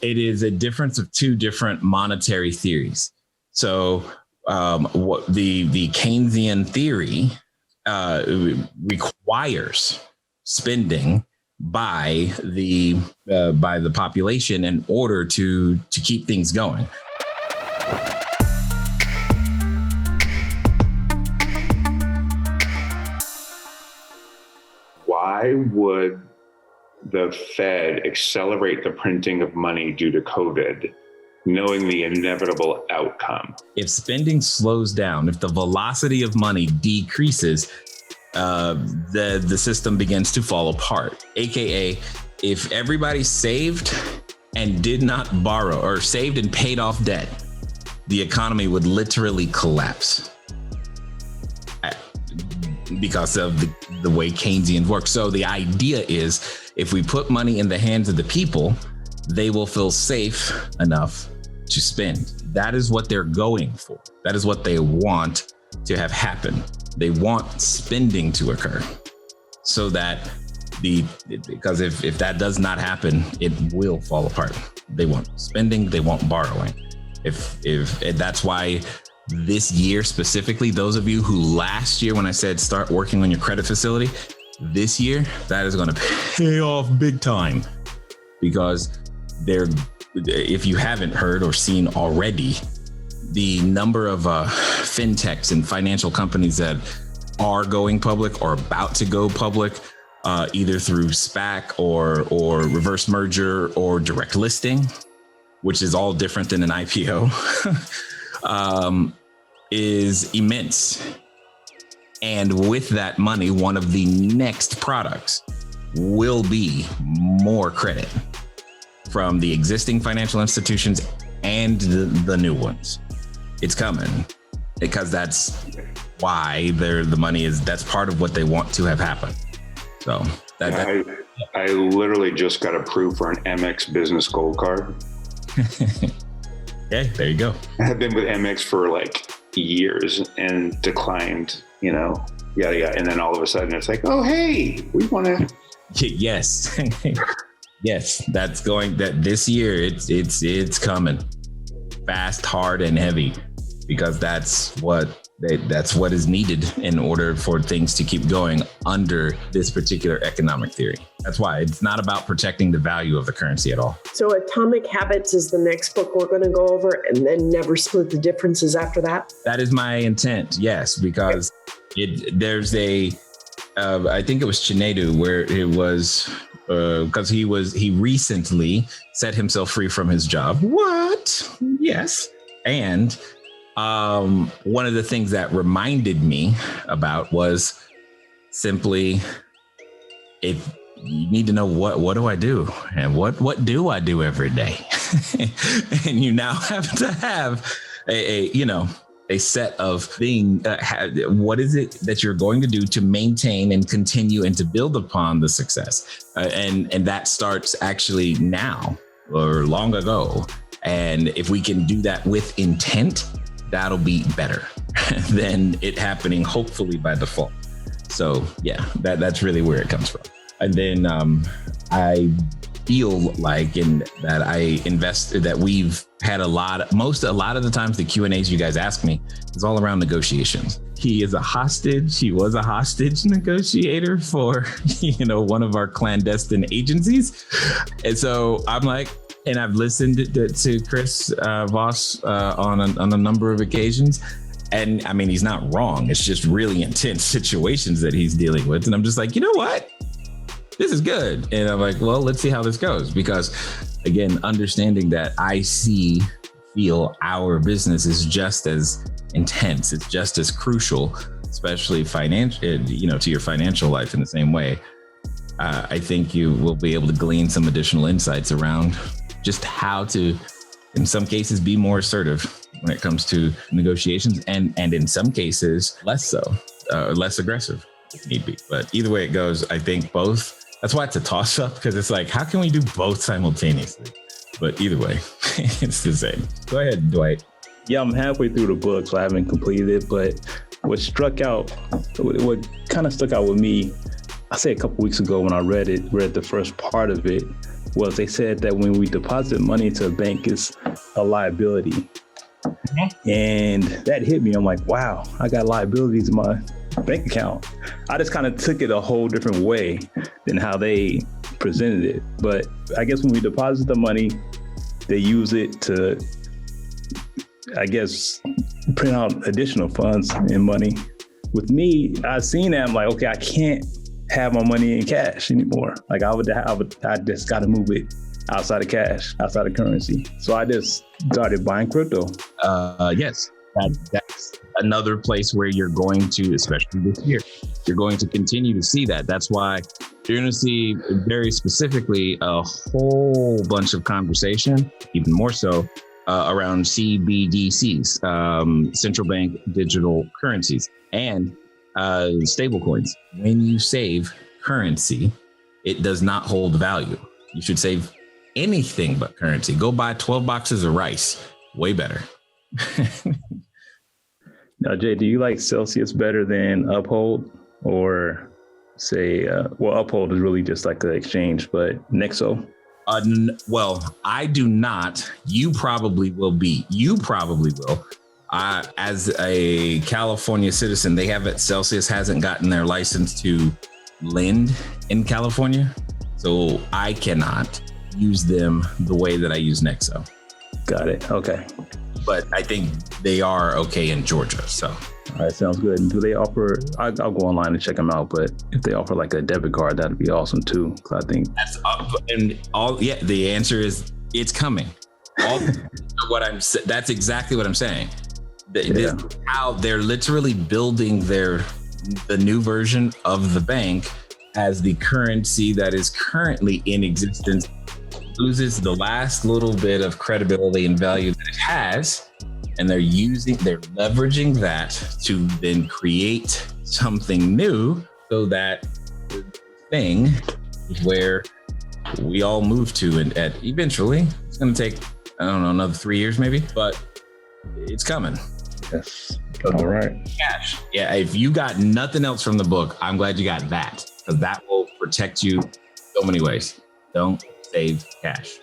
It is a difference of two different monetary theories. So what the Keynesian theory requires spending by the population in order to keep things going. Why would the Fed accelerate the printing of money due to COVID, knowing the inevitable outcome? If spending slows down, if the velocity of money decreases, the system begins to fall apart. AKA, if everybody saved and did not borrow, or saved and paid off debt, the economy would literally collapse because of the way Keynesian works. So the idea is, if we put money in the hands of the people, they will feel safe enough to spend. That is what they're going for. That is what they want to have happen. They want spending to occur so that because if that does not happen, it will fall apart. They want spending, they want borrowing. If that's why this year specifically, those of you who last year, when I said start working on your credit facility, this year, that is going to pay off big time, because if you haven't heard or seen already, the number of fintechs and financial companies that are going public or about to go public, either through SPAC or reverse merger or direct listing, which is all different than an IPO, is immense. And with that money, one of the next products will be more credit from the existing financial institutions and the new ones. It's coming because that's why the money is. That's part of what they want to have happen. So I literally just got approved for an MX Business Gold Card. Okay, there you go. I have been with MX for like years and declined, yada yada, and then all of a sudden it's like, oh hey, we want to. Yes, yes, that this year it's coming fast, hard, and heavy, because that's what is needed in order for things to keep going under this particular economic theory. That's why it's not about protecting the value of the currency at all. So Atomic Habits is the next book we're going to go over, and then never split the differences after that? That is my intent, yes, because there's I think it was Chinedu, where it was, because he recently set himself free from his job. What? Yes. And one of the things that reminded me about was simply, if you need to know what do I do and what do I do every day, and you now have to have a set of things. What is it that you're going to do to maintain and continue and to build upon the success? And that starts actually now or long ago. And if we can do that with intent, that'll be better than it happening hopefully by default. So yeah, that's really where it comes from. And then I feel like that we've had a lot of the times the Q&As you guys ask me is all around negotiations. He was a hostage negotiator for, one of our clandestine agencies. And so I'm like, and I've listened to Chris Voss on a number of occasions. And I mean, he's not wrong. It's just really intense situations that he's dealing with. And I'm just like, you know what? This is good. And I'm like, well, let's see how this goes. Because again, understanding that I feel our business is just as intense. It's just as crucial, especially to your financial life in the same way. I think you will be able to glean some additional insights around just how to, in some cases, be more assertive when it comes to negotiations, and in some cases, less so, less aggressive if need be. But either way it goes, I think both. That's why it's a toss up, because it's like, how can we do both simultaneously? But either way, it's the same. Go ahead, Dwight. Yeah, I'm halfway through the book, so I haven't completed it. But what kind of stuck out with me, I say a couple weeks ago when I read the first part of it, was they said that when we deposit money into a bank, it's a liability. And that hit me. I'm like, wow, I got liabilities in my bank account. I just kind of took it a whole different way than how they presented it. But I guess when we deposit the money, they use it to, I guess, print out additional funds and money. With me, I seen that. I'm like, okay, I can't have my money in cash anymore. Like I just got to move it outside of cash, outside of currency. So I just started buying crypto. Yes, that's another place where you're going to, especially this year, you're going to continue to see that. That's why you're going to see very specifically a whole bunch of conversation, even more so, around CBDCs, central bank digital currencies, and stable coins. When you save currency, it does not hold value. You should save anything but currency. Go buy 12 boxes of rice. Way better. Now, Jay, do you like Celsius better than Uphold, or say, Uphold is really just like an exchange, but Nexo? Well, I do not. You probably will be. You probably will. As a California citizen, Celsius hasn't gotten their license to lend in California. So I cannot use them the way that I use Nexo. Got it. Okay. But I think they are okay in Georgia. So. All right, sounds good. Do they offer, I'll go online and check them out, but if they offer like a debit card, that'd be awesome too. Cause I think that's up and all. Yeah. The answer is it's coming. That's exactly what I'm saying. This is how they're literally building the new version of the bank as the currency that is currently in existence loses the last little bit of credibility and value that it has. And they're leveraging that to then create something new so that the thing is where we all move to. And eventually it's going to take, I don't know, another 3 years maybe, but it's coming. Yes. All right. Cash. Yeah. If you got nothing else from the book, I'm glad you got that, because that will protect you so many ways. Don't save cash.